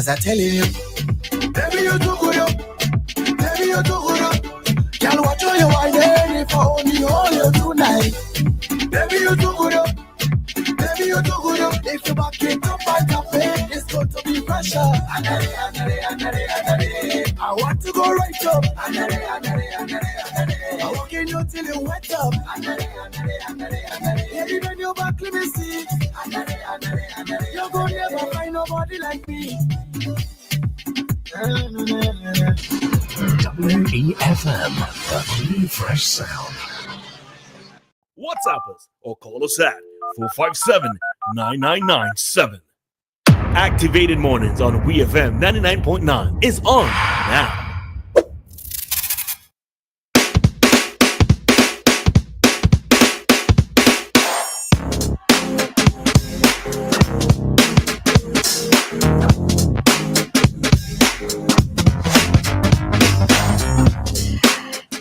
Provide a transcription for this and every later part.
Cause I tell you, baby, you too good up. Baby, you too good up. Girl, watch how you whining if I only hold you tonight. Baby, you too good up. Baby, you too good up. If you back it up by cafe, it's going to be pressure. I want to go right up. I walk in you till you wet up. Baby, when you back, let me see. You're going to never find nobody like me. WEFM, the clean, fresh sound. WhatsApp us or call us at 457-9997. Activated Mornings on WEFM 99.9 is on now.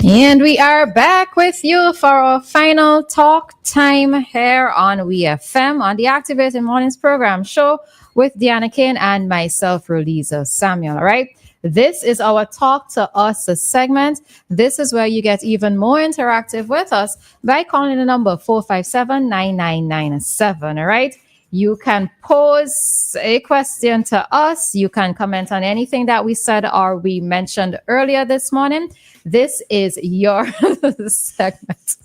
And we are back with you for our final talk time here on WEFM on the Activated Mornings program show with Dianna, Cain, and myself, Roleza Samuel. All right. This is our Talk to Us segment. This is where you get even more interactive with us by calling the number 457-9997. All right. You can pose a question to us. You can comment on anything that we said or we mentioned earlier this morning. This is your segment.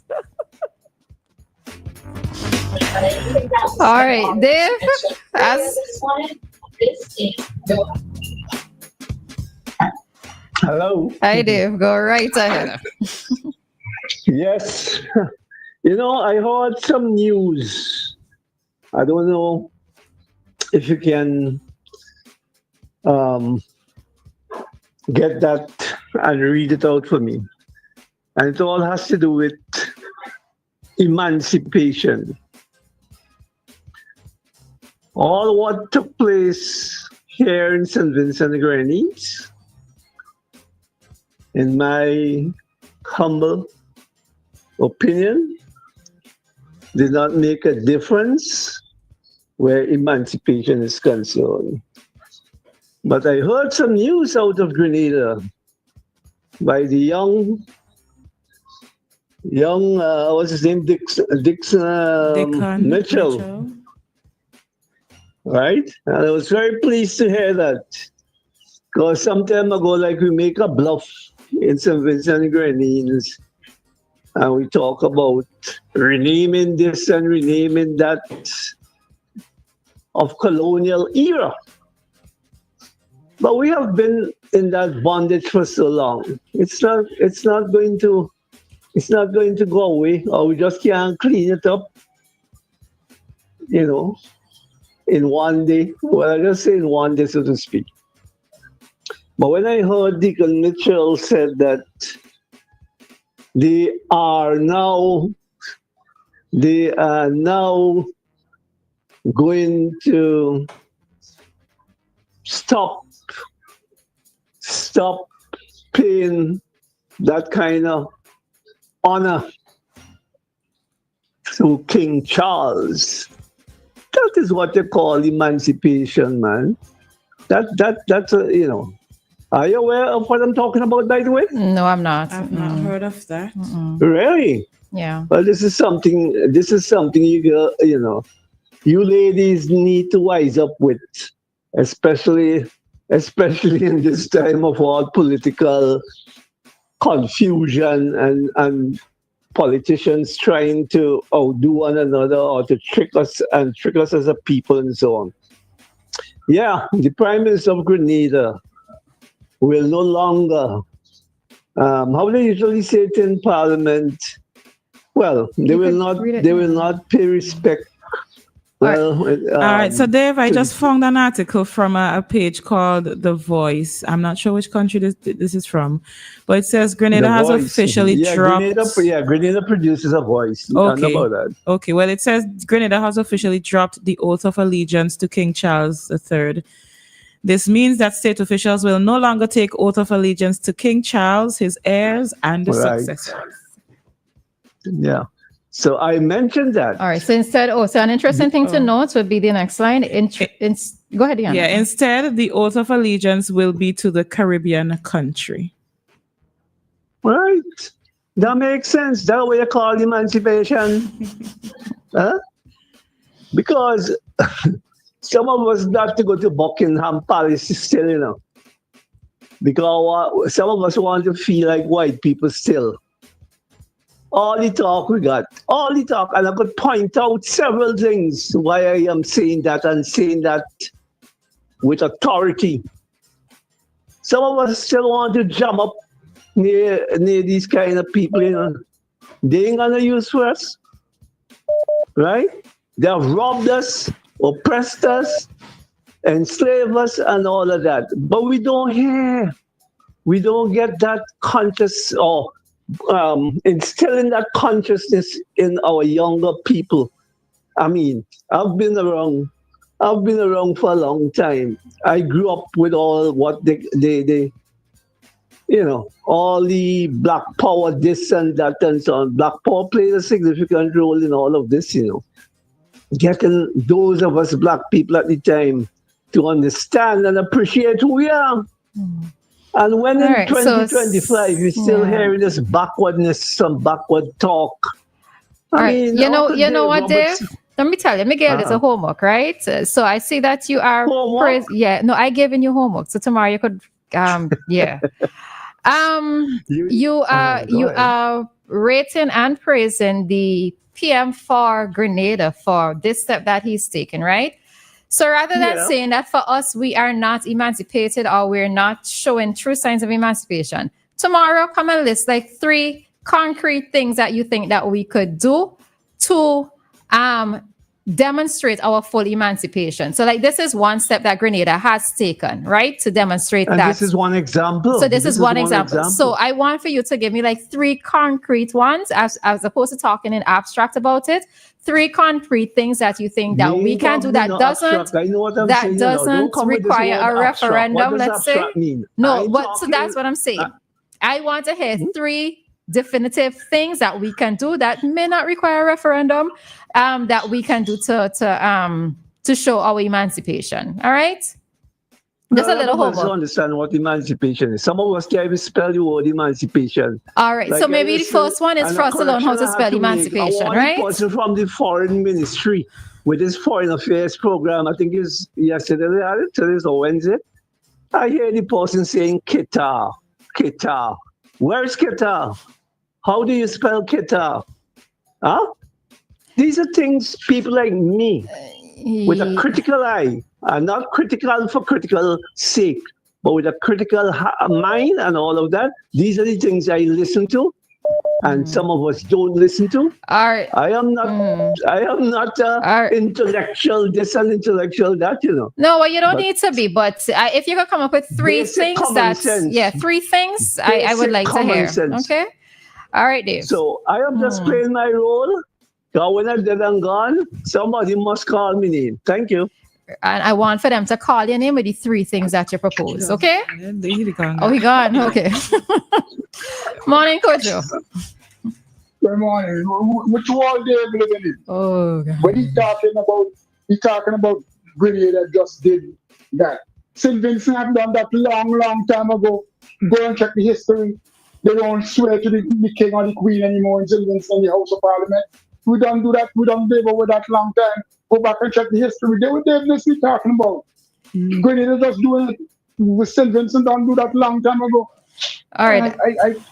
All right, Dave. Hello. Hi, Dave. Go right ahead. Yes. I heard some news. I don't know if you can get that and read it out for me. And it all has to do with emancipation. All what took place here in St. Vincent and Grenadines, in my humble opinion, did not make a difference where emancipation is concerned. But I heard some news out of Grenada by the young, what's his name, Dixon Mitchell. Right? And I was very pleased to hear that. Because some time ago, like, we make a bluff in St. Vincent and Grenadines, and we talk about renaming this and renaming that of colonial era. But we have been in that bondage for so long. It's not going to go away, or we just can't clean it up, in one day. Well, I just say in one day, so to speak. But when I heard Deacon Mitchell said that they are now going to stop paying that kind of honor to King Charles. That is what they call emancipation, man. That's Are you aware of what I'm talking about, by the way? No, I'm not. I've not heard of that. Really? Yeah. Well, this is something you ladies need to wise up with, especially in this time of all political confusion and politicians trying to outdo one another or to trick us as a people and so on. Yeah, the Prime Minister of Grenada will no longer, how they usually say it in Parliament, well, they will not pay respect. All right. So, Dave, I just found an article from a page called The Voice. I'm not sure which country this is from, but it says Grenada has officially dropped. Grenada produces a voice. Okay. About that. Okay. Well, it says Grenada has officially dropped the oath of allegiance to King Charles III. This means that state officials will no longer take oath of allegiance to King Charles, his heirs, and the successors. Yeah. So I mentioned that. All right. So instead, so an interesting thing to note would be the next line. Go ahead, Dianna. Yeah. Instead, the oath of allegiance will be to the Caribbean country. Right. That makes sense. That way you call emancipation. Huh? Because some of us have to go to Buckingham Palace still, you know. Because some of us want to feel like white people still. All the talk we got, all the talk, and I could point out several things why I am saying that and saying that with authority. Some of us still want to jump up near these kind of people, you know. They ain't gonna use for us, right? They have robbed us, oppressed us, enslaved us, and all of that. But we don't hear. We don't get that conscious or instilling that consciousness in our younger people. I mean, I've been around for a long time. I grew up with all what they you know, all the black power, this and that and so on. Black power played a significant role in all of this, you know. Getting those of us black people at the time to understand and appreciate who we are. And when in 2025 you're still hearing this backwardness, some backward talk. I mean, you know what, Dave? Let me tell you, Miguel, it's a homework, right? So I see that you are I given you homework. So tomorrow you could you are rating and praising the PM for Grenada for this step that he's taken, right? So rather than saying that for us, we are not emancipated or we're not showing true signs of emancipation, tomorrow come and list like 3 concrete things that you think that we could do to demonstrate our full emancipation. So like this is one step that Grenada has taken, right? To demonstrate that. This is one example. So this is one example. So I want for you to give me like 3 concrete ones as opposed to talking in abstract about it. 3 concrete things that you think that we can do that doesn't require a referendum, let's say. No, so that's what I'm saying. I want to hear 3 definitive things that we can do that may not require a referendum, that we can do to show our emancipation. All right? Just a little homework. I don't understand what emancipation is. Some of us can't even spell the word emancipation. All right. Like so maybe the first one is for us to learn how to spell emancipation, right? Person from the foreign ministry with this foreign affairs program, I think it's yesterday, today or Wednesday. I hear the person saying Qatar. Qatar. Where's Qatar? How do you spell Qatar? Huh? These are things people like me with a critical eye, and not critical for critical sake, but with a critical mind and all of that. These are the things I listen to, and some of us don't listen to. I am not intellectual this and intellectual that, you know. No, well, you don't need to be, but if you could come up with 3 things that, 3 things I would like to hear. Sense. Okay. All right, Dave. So I am just playing my role. So when I'm dead and gone, somebody must call me name. Thank you. And I want for them to call your name with the 3 things that you propose. Okay? He gone. Oh, he gone. Okay. Morning, Coach. Good morning. What you all there living in? Oh, God. When he's talking about Grenada just did that. St. Vincent have done that long time ago. Go and check the history. They don't swear to the king or the queen anymore in St. Vincent in the House of Parliament. We don't do that. We don't live over that long time. Go back and check the history. They were definitely talking about. Grenada just doing it with St. Vincent. Don't do that long time ago. All right.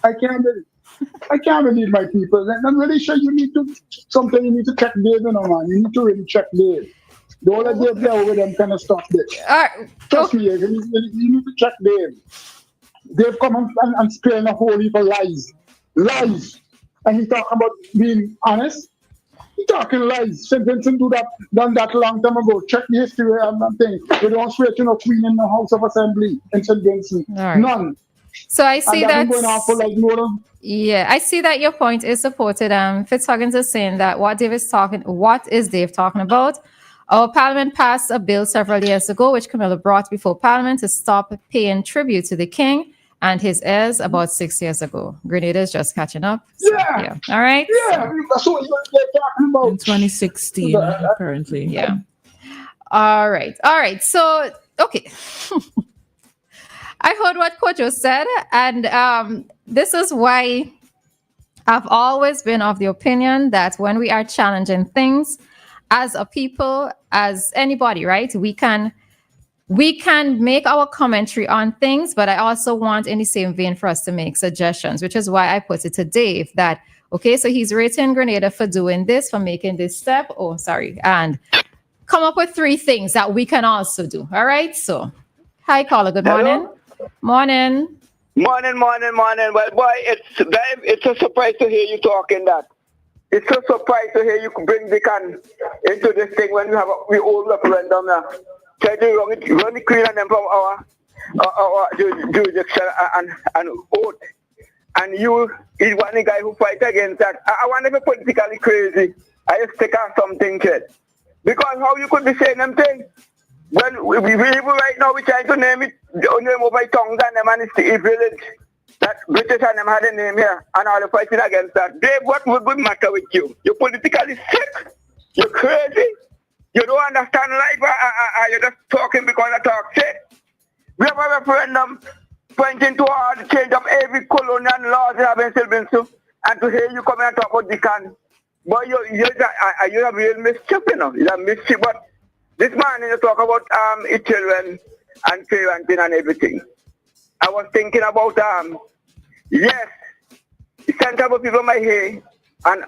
I can't believe my people. I'm really sure you need to check Dave, you know, man. You need to really check Dave. The whole of Dave there over them kind of stuff there. All right. Trust me, you need to check Dave. They've come and spraying a whole heap of lies. And he talking about being honest. He talking lies. St. Vincent done that long time ago. Check the history and things. They don't swear to no queen in the House of Assembly in St. Vincent. Right. None. So I see that. Yeah, I see that your point is supported. Fitzhuggins is saying that what is Dave talking about? Our parliament passed a bill several years ago, which Camilla brought before parliament to stop paying tribute to the king and his heirs about 6 years ago. Grenada is just catching up. So, Yeah. All right. Yeah. That's what they're talking about. In 2016, apparently. Yeah. All right. So, okay. I heard what Kojo said, and this is why I've always been of the opinion that when we are challenging things as a people, as anybody, right, we can make our commentary on things, but I also want in the same vein for us to make suggestions, which is why I put it to Dave that, okay, so he's rating Grenada for doing this, for making this step. Oh, sorry. And come up with 3 things that we can also do. All right. So, hi, caller. Good morning. Morning. Morning. Well, boy, it's a surprise to hear you talking that. It's a surprise to hear you bring the can into this thing when we hold referendum now. Try to run the queen and them from our jurisdiction and oath. And you is one guy who fight against that. I want to be politically crazy. I just take out something, kid. Because how you could be saying them things? When we even right now, we trying to name over tongues and them and it's the village. That British and them had a name here and all the fighting against that. Dave, what would matter with you? You're politically sick. You're crazy. You don't understand life. You're just talking because I talk shit. We have a referendum pointing to all the change of every colonial laws that have been still been so. And to hear you come and talk about the can. But you're a real mischief, you know. You're a mischief. But this man, you talk about his children and parenting and everything. I was thinking about, yes, sensible people might hear and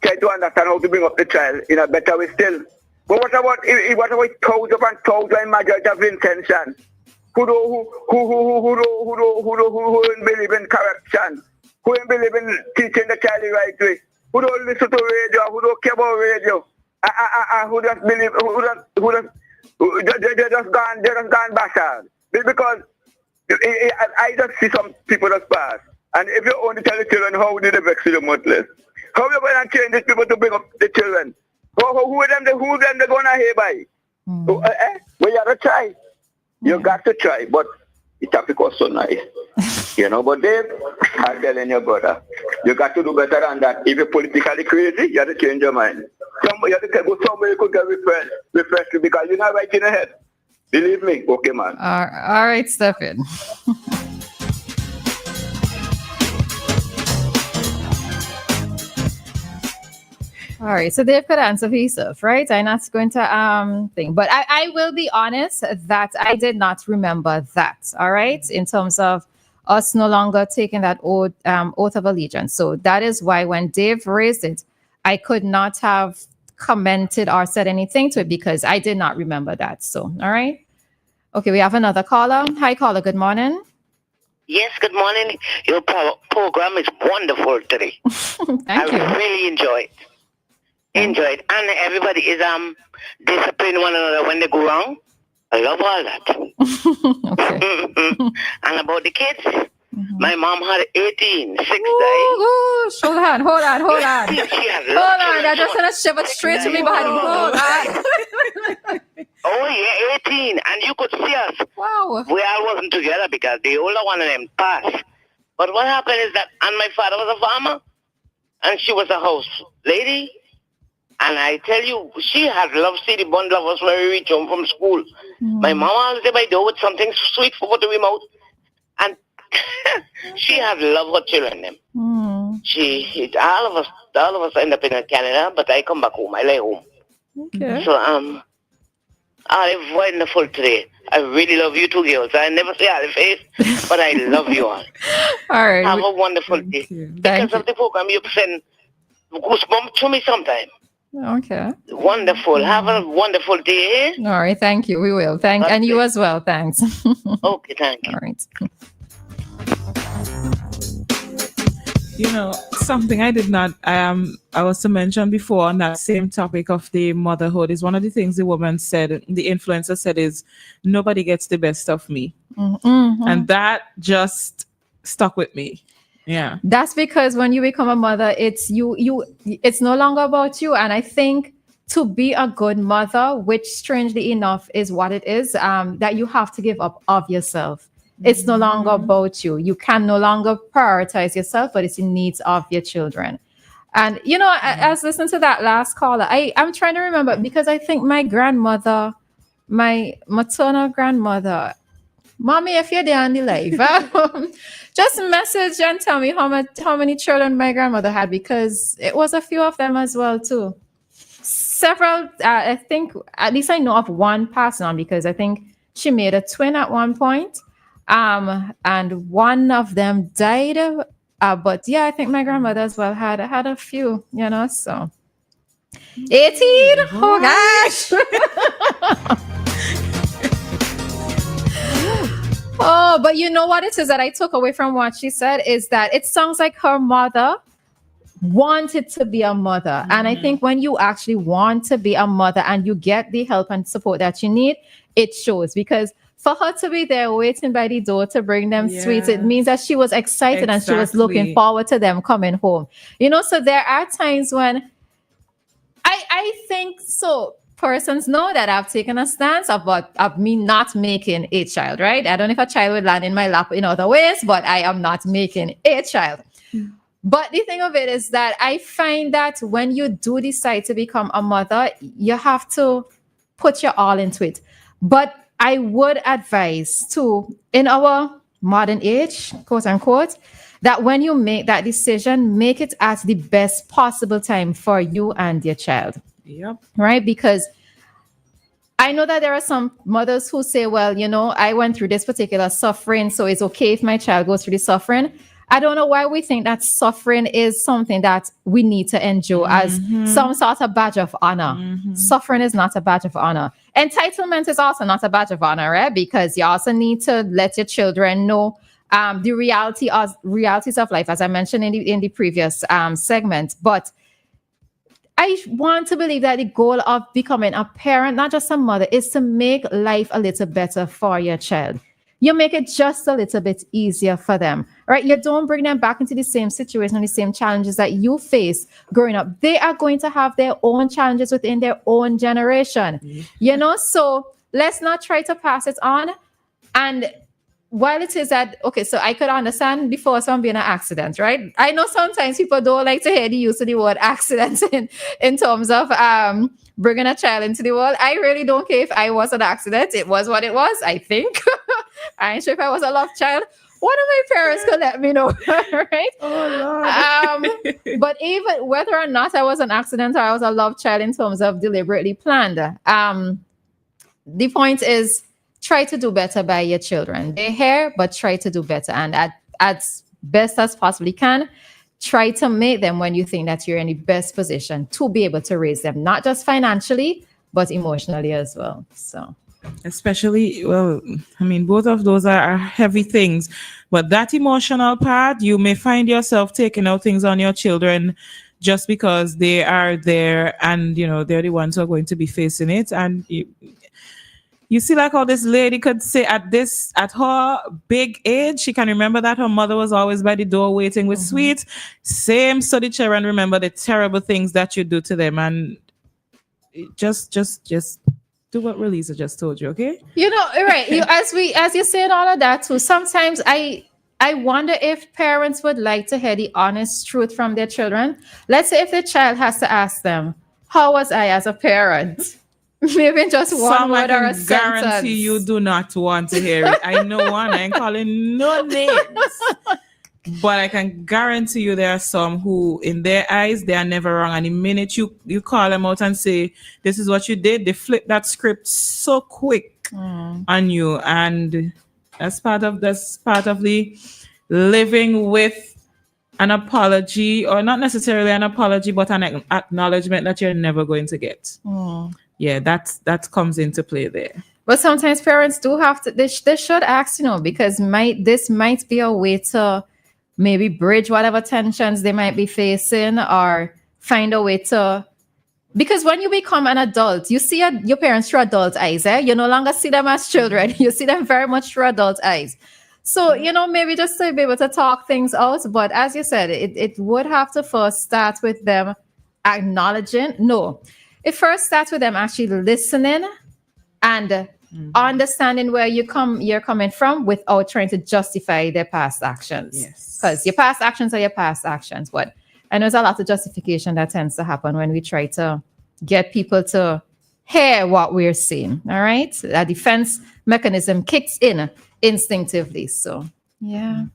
try to understand how to bring up the child in a better way still. But what about thousands and thousands majority of intention? Who don't believe in correction? Who don't believe in teaching the child the right way? Who don't listen to radio? Who don't care about radio? Who just believe? They just gone bashard. Because I just see some people just pass. And if you only tell the children how did they vex you mutless? How you going to change these people to bring up the children? Who are them they're going to hear by? Well, you have to try. You got to try, but it have to cost so nice. You know, but Dave, I'm telling you, brother, you got to do better than that. If you're politically crazy, you have to change your mind. You have to go somewhere you could get refreshed because you're not right in the head. Believe me. Okay, man. All right, Stephen. All right, so Dave could answer for himself, right? I'm not going to think, but I will be honest that I did not remember that. All right, in terms of us no longer taking that oath of allegiance. So that is why when Dave raised it, I could not have commented or said anything to it because I did not remember that. So, all right. Okay, we have another caller. Hi, caller. Good morning. Yes, good morning. Your program is wonderful today. Thank you. I really enjoy it. And everybody is disciplining one another when they go wrong. I love all that. Okay. And about the kids, my mom had 18, 6 days. Hold on. She had Hold on, I just want to shove it straight to me behind. Hold on. Oh yeah, 18, and you could see us. Wow. We all wasn't together because the older one of them passed. But what happened is that, and my father was a farmer, and she was a house lady. And I tell you, she had love see the bundle of us when we reach home from school. My mom always at my door with something sweet for put in my mouth. And she had love her children. Them. All of us end up in Canada, but I come back home. I lay home. Okay. So it's wonderful today. I really love you two girls. I never say all the face, but I love you all. All right. Have a wonderful day. Because of the program you send goosebumps to me sometime. Okay. Wonderful. Have a wonderful day. All right. Thank you. We will. And you as well. Thanks. Okay. Thank you. All right. You know, something I did not, I was to mention before on that same topic of the motherhood is one of the things the woman said, the influencer said is, nobody gets the best of me. And that just stuck with me. Yeah. That's because when you become a mother, it's it's no longer about you. And I think to be a good mother, which strangely enough is what it is, that you have to give up of yourself. It's no longer about you. You can no longer prioritize yourself, but it's the needs of your children. And, as listening to that last caller, I'm trying to remember because I think my grandmother, my maternal grandmother, Mommy, if you're there on the live, just message and tell me how many children my grandmother had, because it was a few of them as well too. Several, I think, at least I know of one passing on, because I think she made a twin at one point, and one of them died. But yeah, I think my grandmother as well had a few, so 18. Oh gosh. Oh, but you know what it is that I took away from what she said is that it sounds like her mother wanted to be a mother. And I think when you actually want to be a mother and you get the help and support that you need, it shows. Because for her to be there waiting by the door to bring them sweets, it means that she was excited and she was looking forward to them coming home. So there are times when I think so. Persons know that I've taken a stance of me not making a child, right? I don't know if a child would land in my lap in other ways, but I am not making a child. But the thing of it is that I find that when you do decide to become a mother, you have to put your all into it. But I would advise too, in our modern age, quote unquote, that when you make that decision, make it at the best possible time for you and your child. Yep. Right? Because I know that there are some mothers who say, well, I went through this particular suffering, so it's okay if my child goes through the suffering. I don't know why we think that suffering is something that we need to endure as some sort of badge of honor. Suffering is not a badge of honor. Entitlement is also not a badge of honor, right? Because you also need to let your children know the realities of life, as I mentioned in the previous segment. But I want to believe that the goal of becoming a parent, not just a mother, is to make life a little better for your child. You make it just a little bit easier for them, right? You don't bring them back into the same situation, the same challenges that you face growing up. They are going to have their own challenges within their own generation, so let's not try to pass it on. And while it is that, okay, so I could understand before some being an accident, right? I know sometimes people don't like to hear the use of the word accident in terms of bringing a child into the world. I really don't care if I was an accident. It was what it was, I think. I ain't sure if I was a love child. One of my parents could let me know, right? Oh, Lord. But even whether or not I was an accident or I was a love child in terms of deliberately planned, the point is, try to do better by your children. They're here, but try to do better. And as best as possibly can, try to make them when you think that you're in the best position to be able to raise them, not just financially, but emotionally as well. So, especially, well, I mean, both of those are heavy things, but that emotional part, you may find yourself taking out things on your children just because they are there and, they're the ones who are going to be facing it. And you see, like how this lady could say at her big age, she can remember that her mother was always by the door waiting with sweets. Same so the children remember the terrible things that you do to them. And just do what Roleza just told you, okay? Right. As you're saying all of that too, sometimes I wonder if parents would like to hear the honest truth from their children. Let's say if the child has to ask them, how was I as a parent? Maybe just one word or a sentence. Guarantee you do not want to hear it. I know one. I ain't calling no names. But I can guarantee you there are some who, in their eyes, they are never wrong. And the minute you call them out and say, this is what you did, they flip that script so quick on you. And that's part of the living with an apology, or not necessarily an apology, but an acknowledgement that you're never going to get. Yeah, that comes into play there. But sometimes parents do have to, they should ask, because this might be a way to maybe bridge whatever tensions they might be facing, or find a way to, because when you become an adult, you see your parents through adult eyes. You no longer see them as children. You see them very much through adult eyes. So, maybe just to be able to talk things out. But as you said, it would have to first start with them acknowledging. No, it first starts with them actually listening and understanding where you're coming from without trying to justify their past actions. Yes. Because your past actions are your past actions. But I know there's a lot of justification that tends to happen when we try to get people to hear what we're saying. All right. A defense mechanism kicks in instinctively. So, yeah.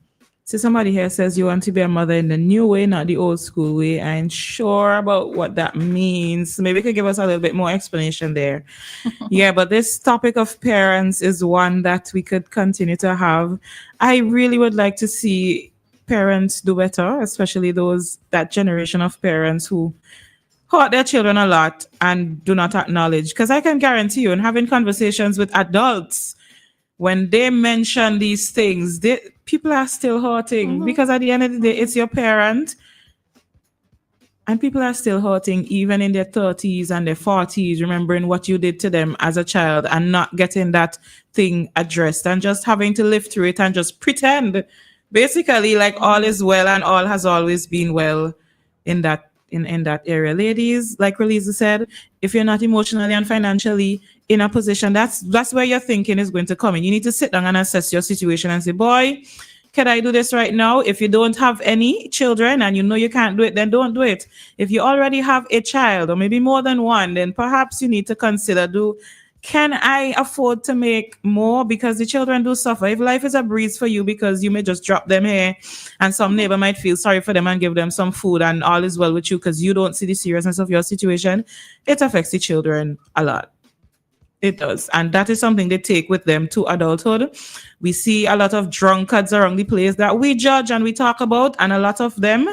So somebody here says you want to be a mother in the new way, not the old school way. I ain't sure about what that means. Maybe you could give us a little bit more explanation there. Yeah, but this topic of parents is one that we could continue to have. I really would like to see parents do better, especially that generation of parents who hurt their children a lot and do not acknowledge. Because I can guarantee you, in having conversations with adults, when they mention these things, people are still hurting because at the end of the day, it's your parent. And people are still hurting even in their 30s and their 40s, remembering what you did to them as a child and not getting that thing addressed and just having to live through it and just pretend basically like all is well and all has always been well in that area. Ladies, like Roleza said, if you're not emotionally and financially in a position, that's where your thinking is going to come in. You need to sit down and assess your situation and say, boy, can I do this right now? If you don't have any children and you know you can't do it, then don't do it. If you already have a child or maybe more than one, then perhaps you need to consider, can I afford to make more? Because the children do suffer. If life is a breeze for you because you may just drop them here and some neighbor might feel sorry for them and give them some food and all is well with you because you don't see the seriousness of your situation, it affects the children a lot. It does. And that is something they take with them to adulthood. We see a lot of drunkards around the place that we judge and we talk about, and a lot of them,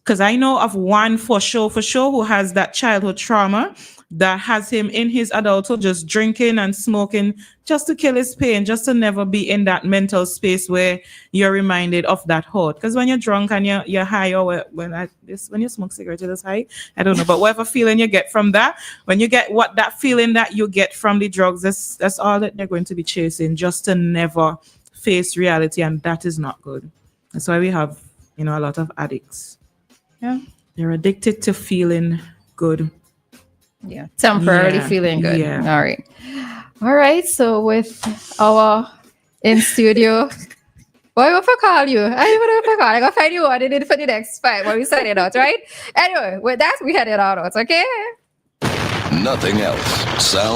because I know of one for sure who has that childhood trauma that has him in his adulthood just drinking and smoking just to kill his pain, just to never be in that mental space where you're reminded of that hurt. Because when you're drunk and you're high, or when you smoke cigarettes, it is high. I don't know, but whatever feeling you get from that, when you get that feeling that you get from the drugs, that's all that they're going to be chasing, just to never face reality, and that is not good. That's why we have, a lot of addicts. Yeah, they're addicted to feeling good. Yeah, temporarily feeling good. Yeah. All right. So with our in studio, what if I call you? I don't know if I call. I gotta find you what it did for the next fight when we set it out, right? Anyway, with that we headed out. Okay. Nothing else sounds